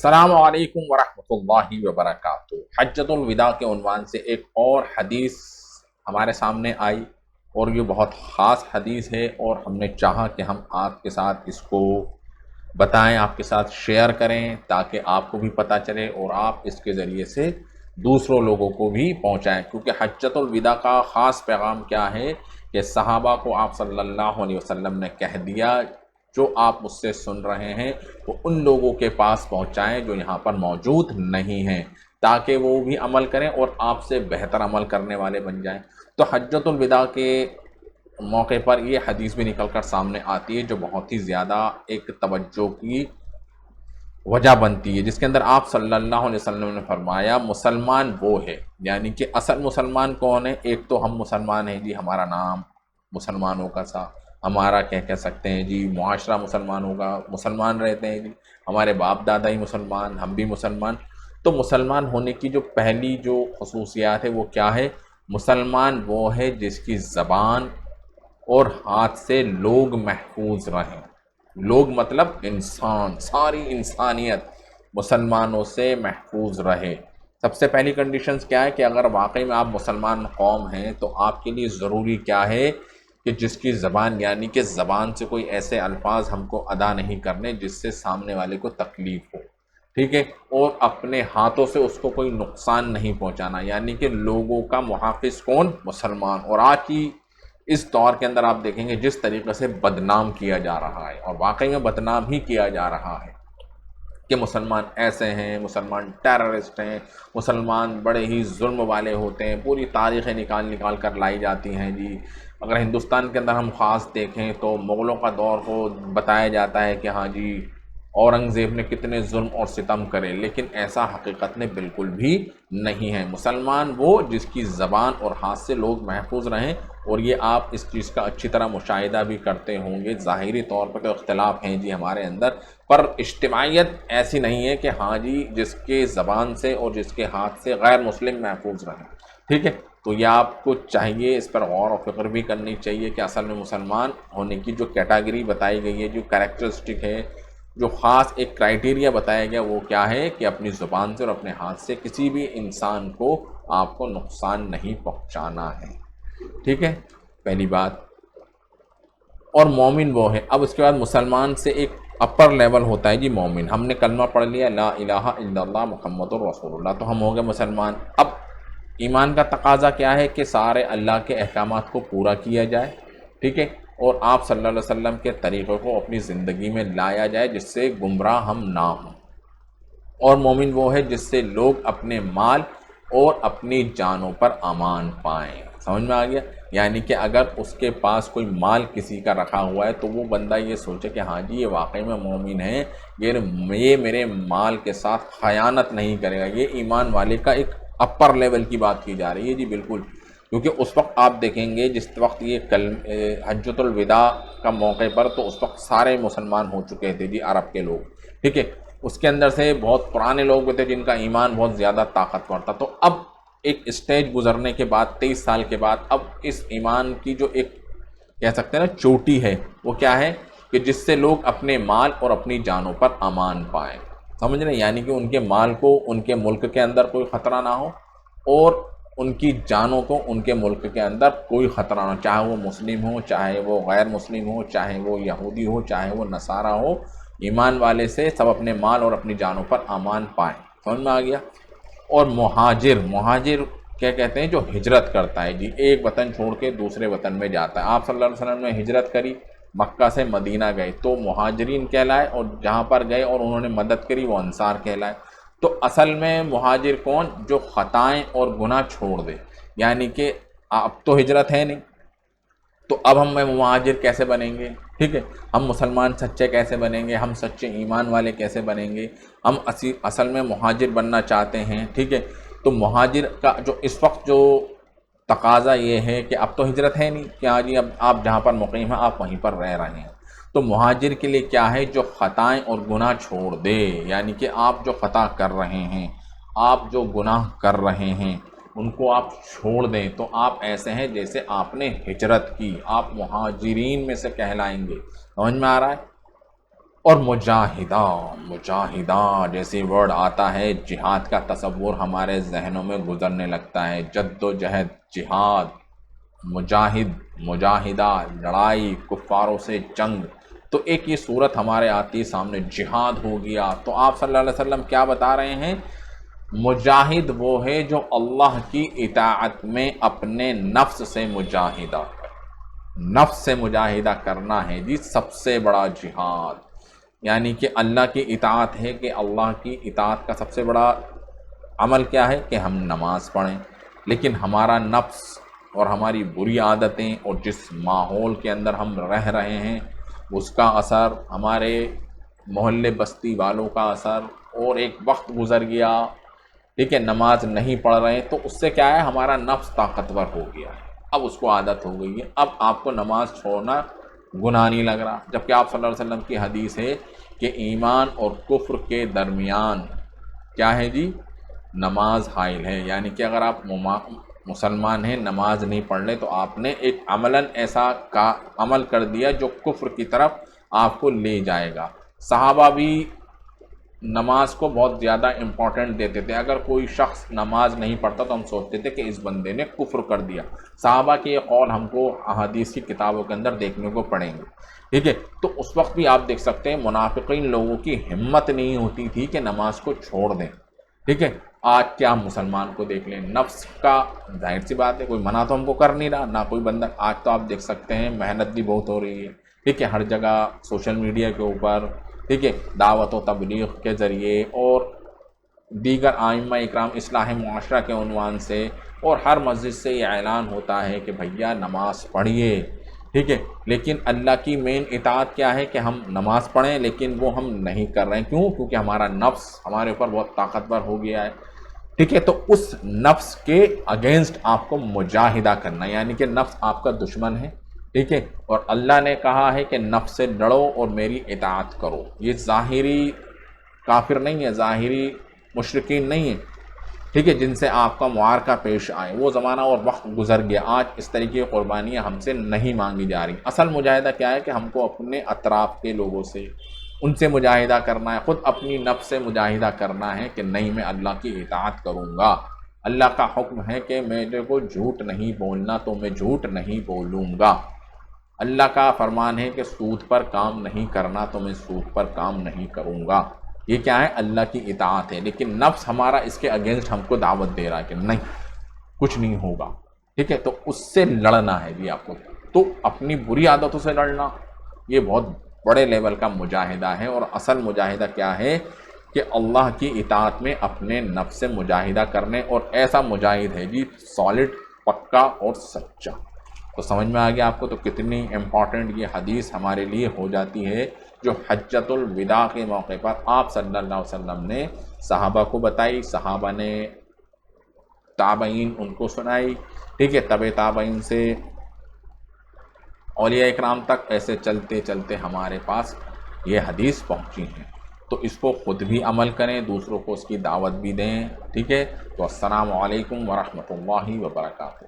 अस्सलाम वालेकुम वरहमतुल्लाहि वबरकातुहू। हज्जतुल विदा के उन्वान से एक और हदीस हमारे सामने आई और ये बहुत ख़ास हदीस है और हमने चाहा कि हम आपके साथ इसको बताएं, आपके साथ शेयर करें ताकि आपको भी पता चले और आप इसके ज़रिए से दूसरों लोगों को भी पहुंचाएं। क्योंकि हज्जतुल विदा का ख़ास पैगाम क्या है कि सहाबा को आप सल्लल्लाहु अलैहि वसल्लम ने कह दिया जो आप मुझसे सुन रहे हैं वो उन लोगों के पास पहुंचाएं जो यहाँ पर मौजूद नहीं हैं, ताकि वो भी अमल करें और आपसे बेहतर अमल करने वाले बन जाएं। तो हज्जतुल विदा के मौके पर ये हदीस भी निकल कर सामने आती है जो बहुत ही ज़्यादा एक तवज्जो की वजह बनती है, जिसके अंदर आप सल्लल्लाहु अलैहि वसल्लम ने फरमाया मुसलमान वो है, यानी कि असल मुसलमान कौन है। एक तो हम मुसलमान हैं जी, हमारा नाम मुसलमानों का सा, हमारा क्या कह सकते हैं जी, मुआशरा मुसलमानों का मुसलमान रहते हैं जी, हमारे बाप दादा ही मुसलमान, हम भी मुसलमान। तो मुसलमान होने की जो पहली जो खसूसियात है वो क्या है? मुसलमान वो है जिसकी ज़बान और हाथ से लोग महफूज रहें। लोग मतलब इंसान, सारी इंसानियत मुसलमानों से महफूज रहे। सबसे पहली कंडीशंस क्या है कि अगर वाकई में आप मुसलमान कौम हैं तो आपके लिए ज़रूरी क्या है कि जिसकी ज़बान, यानी कि ज़बान से कोई ऐसे अल्फाज हमको अदा नहीं करने जिससे सामने वाले को तकलीफ़ हो, ठीक है, और अपने हाथों से उसको कोई नुकसान नहीं पहुंचाना, यानी कि लोगों का मुहाफ़िज़ कौन? मुसलमान। और आज की इस दौर के अंदर आप देखेंगे जिस तरीके से बदनाम किया जा रहा है, और वाकई में बदनाम ही किया जा रहा है कि मुसलमान ऐसे हैं, मुसलमान टेररिस्ट हैं, मुसलमान बड़े ही जुल्म वाले होते हैं, पूरी तारीखें निकाल निकाल कर लाई जाती हैं जी। अगर हिंदुस्तान के अंदर हम ख़ास देखें तो मुग़लों का दौर को बताया जाता है कि हाँ जी औरंगज़ेब ने कितने जुल्म और सितम करे, लेकिन ऐसा हकीकत में बिल्कुल भी नहीं है। मुसलमान वो जिसकी ज़बान और हाथ से लोग महफूज रहें, और ये आप इस चीज़ का अच्छी तरह मुशाहिदा भी करते होंगे। ज़ाहिरी तौर पर तो इख्तिलाफ हैं जी हमारे अंदर, पर इज्तिमाइयत ऐसी नहीं है कि हाँ जी जिसके ज़बान से और जिसके हाथ से गैर मुस्लिम महफूज रहें, ठीक है। तो यह आपको चाहिए, इस पर गौर और फिक्र भी करनी चाहिए कि असल में मुसलमान होने की जो कैटेगरी बताई गई है, जो कैरेक्टरिस्टिक है, जो ख़ास एक क्राइटेरिया बताया गया, वो क्या है कि अपनी ज़ुबान से और अपने हाथ से किसी भी इंसान को आपको नुकसान नहीं पहुँचाना है, ठीक है, पहली बात। और मोमिन वो है। अब उसके बाद मुसलमान से एक अपर लेवल होता है जी मोमिन। हमने कलमा पढ़ लिया ला इलाहा इल्लल्लाह मुहम्मदुर रसूलुल्लाह, तो हम हो गए मुसलमान। अब ईमान का तकाजा क्या है कि सारे अल्लाह के अहकामात को पूरा किया जाए, ठीक है, और आप सल्लल्लाहु अलैहि वसल्लम के तरीक़ों को अपनी ज़िंदगी में लाया जाए जिससे गुमराह हम ना हों। और मोमिन वो है जिससे लोग अपने माल और अपनी जानों पर अमान पाएँ। समझ में आ गया? यानी कि अगर उसके पास कोई माल किसी का रखा हुआ है तो वो बंदा ये सोचे कि हाँ जी ये वाकई में मोमिन है, ये मेरे माल के साथ ख़यानत नहीं करेगा। ये ईमान वाले का एक अपर लेवल की बात की जा रही है जी, बिल्कुल। क्योंकि उस वक्त आप देखेंगे जिस वक्त ये हज्जतुल विदा का मौके पर, तो उस वक्त सारे मुसलमान हो चुके थे जी, अरब के लोग, ठीक है। उसके अंदर से बहुत पुराने लोग भी थे जिनका ईमान बहुत ज़्यादा ताकतवर था। तो अब एक स्टेज गुजरने के बाद 23 साल के बाद अब इस ईमान की जो एक कह सकते हैं ना चोटी है, वो क्या है कि जिससे लोग अपने माल और अपनी जानों पर अमान पाएँ। समझ रहे हैं? यानी कि उनके माल को उनके मुल्क के अंदर कोई ख़तरा ना हो और उनकी जानों को उनके मुल्क के अंदर कोई ख़तरा ना हो, चाहे वो मुस्लिम हो, चाहे वो गैर मुस्लिम हो, चाहे वो यहूदी हो, चाहे वो नसारा हो। ईमान वाले से सब अपने माल और अपनी जानों पर अमान पाएँ। समझ में आ गया? और मुहाजिर, मुहाजिर क्या कहते हैं? जो हिजरत करता है जी, एक वतन छोड़ के दूसरे वतन में जाता है। आप सल्लल्लाहु अलैहि वसल्लम ने हिजरत करी, मक्का से मदीना गए तो मुहाजिरीन कहलाए, और जहाँ पर गए और उन्होंने मदद करी वो अंसार कहलाए। तो असल में मुहाजिर कौन? जो ख़ताएँ और गुनाह छोड़ दे। यानी कि अब तो हिजरत है नहीं, तो अब हम मुहाजिर कैसे बनेंगे? ठीक है, हम मुसलमान सच्चे कैसे बनेंगे? हम सच्चे ईमान वाले कैसे बनेंगे? हम असल में मुहाजिर बनना चाहते हैं, ठीक है। तो मुहाजिर का जो इस वक्त जो तकाजा ये है कि अब तो हिजरत है नहीं कि हाँ जी अब आप जहाँ पर मुकीम हैं आप वहीं पर रह रहे हैं। तो मुहाजिर के लिए क्या है? जो ख़ताएँ और गुनाह छोड़ दे। यानी कि आप जो ख़ता कर रहे हैं, आप जो गुनाह कर रहे हैं, उनको आप छोड़ दें, तो आप ऐसे हैं जैसे आपने हिजरत की, आप मुहाजिरीन में से कहलाएंगे। समझ में आ रहा है? اور مجاہدہ، مجاہدہ جیسے ورڈ آتا ہے جہاد کا تصور ہمارے ذہنوں میں گزرنے لگتا ہے، جد و جہد، جہاد، مجاہد، مجاہدہ، لڑائی، کفاروں سے جنگ، تو ایک یہ صورت ہمارے آتی ہے سامنے، جہاد ہو گیا، تو آپ صلی اللہ علیہ وسلم کیا بتا رہے ہیں؟ مجاہد وہ ہے جو اللہ کی اطاعت میں اپنے نفس سے مجاہدہ کرے، نفس سے مجاہدہ کرنا ہے جی سب سے بڑا جہاد، یعنی کہ اللہ کی اطاعت ہے، کہ اللہ کی اطاعت کا سب سے بڑا عمل کیا ہے کہ ہم نماز پڑھیں، لیکن ہمارا نفس اور ہماری بری عادتیں اور جس ماحول کے اندر ہم رہ رہے ہیں اس کا اثر، ہمارے محلے بستی والوں کا اثر، اور ایک وقت گزر گیا، ٹھیک ہے، نماز نہیں پڑھ رہے ہیں، تو اس سے کیا ہے ہمارا نفس طاقتور ہو گیا ہے، اب اس کو عادت ہو گئی ہے، اب آپ کو نماز چھوڑنا گناہ نہیں لگ رہا، جبکہ آپ صلی اللہ علیہ وسلم کی حدیث ہے کہ ایمان اور کفر کے درمیان کیا ہے جی؟ نماز حائل ہے، یعنی کہ اگر آپ مسلمان ہیں نماز نہیں پڑھ لیں تو آپ نے ایک عملاً ایسا عمل کر دیا جو کفر کی طرف آپ کو لے جائے گا۔ صحابہ بھی نماز کو بہت زیادہ امپورٹنٹ دیتے تھے، اگر کوئی شخص نماز نہیں پڑھتا تو ہم سوچتے تھے کہ اس بندے نے کفر کر دیا، صحابہ کے یہ قول ہم کو احادیث کی کتابوں کے اندر دیکھنے کو پڑیں گے، ٹھیک ہے، تو اس وقت بھی آپ دیکھ سکتے ہیں منافقین لوگوں کی ہمت نہیں ہوتی تھی کہ نماز کو چھوڑ دیں، ٹھیک ہے، آج کیا ہم مسلمان کو دیکھ لیں، نفس کا ظاہر سی بات ہے کوئی منع تو ہم کو کر نہیں رہا، نہ کوئی بندہ، آج تو آپ دیکھ سکتے ہیں محنت بھی بہت ہو رہی ہے، ٹھیک ہے، ہر جگہ سوشل میڈیا کے اوپر، ٹھیک ہے، دعوت و تبلیغ کے ذریعے اور دیگر ائمہ اکرام اصلاح معاشرہ کے عنوان سے، اور ہر مسجد سے یہ اعلان ہوتا ہے کہ بھیا نماز پڑھیے، ٹھیک ہے، لیکن اللہ کی مین اطاعت کیا ہے کہ ہم نماز پڑھیں، لیکن وہ ہم نہیں کر رہے ہیں، کیوں؟ کیونکہ ہمارا نفس ہمارے اوپر بہت طاقتور ہو گیا ہے، ٹھیک ہے، تو اس نفس کے اگینسٹ آپ کو مجاہدہ کرنا، یعنی کہ نفس آپ کا دشمن ہے، ٹھیک ہے، اور اللہ نے کہا ہے کہ نفس سے لڑو اور میری اطاعت کرو، یہ ظاہری کافر نہیں ہے، ظاہری مشرکین نہیں ہے، ٹھیک ہے، جن سے آپ کا معارکہ پیش آئے، وہ زمانہ اور وقت گزر گیا، آج اس طریقے کی قربانیاں ہم سے نہیں مانگی جا رہی، اصل مجاہدہ کیا ہے کہ ہم کو اپنے اطراف کے لوگوں سے، ان سے مجاہدہ کرنا ہے، خود اپنی نفس سے مجاہدہ کرنا ہے کہ نہیں میں اللہ کی اطاعت کروں گا، اللہ کا حکم ہے کہ میرے کو جھوٹ نہیں بولنا تو میں جھوٹ نہیں بولوں گا، اللہ کا فرمان ہے کہ سود پر کام نہیں کرنا تو میں سود پر کام نہیں کروں گا، یہ کیا ہے؟ اللہ کی اطاعت ہے، لیکن نفس ہمارا اس کے اگینسٹ ہم کو دعوت دے رہا ہے کہ نہیں کچھ نہیں ہوگا، ٹھیک ہے، تو اس سے لڑنا ہے جی آپ کو، تو اپنی بری عادتوں سے لڑنا یہ بہت بڑے لیول کا مجاہدہ ہے، اور اصل مجاہدہ کیا ہے کہ اللہ کی اطاعت میں اپنے نفس سے مجاہدہ کرنے، اور ایسا مجاہد ہے جی سالڈ، پکا اور سچا، تو سمجھ میں آ گیا آپ کو تو کتنی امپورٹنٹ یہ حدیث ہمارے لیے ہو جاتی ہے، جو حجۃ الوداع کے موقع پر آپ صلی اللہ علیہ وسلم نے صحابہ کو بتائی، صحابہ نے تابعین ان کو سنائی، ٹھیک ہے، تبع تابعین سے اولیاء اکرام تک، ایسے چلتے چلتے ہمارے پاس یہ حدیث پہنچی ہیں، تو اس کو خود بھی عمل کریں، دوسروں کو اس کی دعوت بھی دیں، ٹھیک ہے، تو السلام علیکم ورحمۃ اللہ وبرکاتہ۔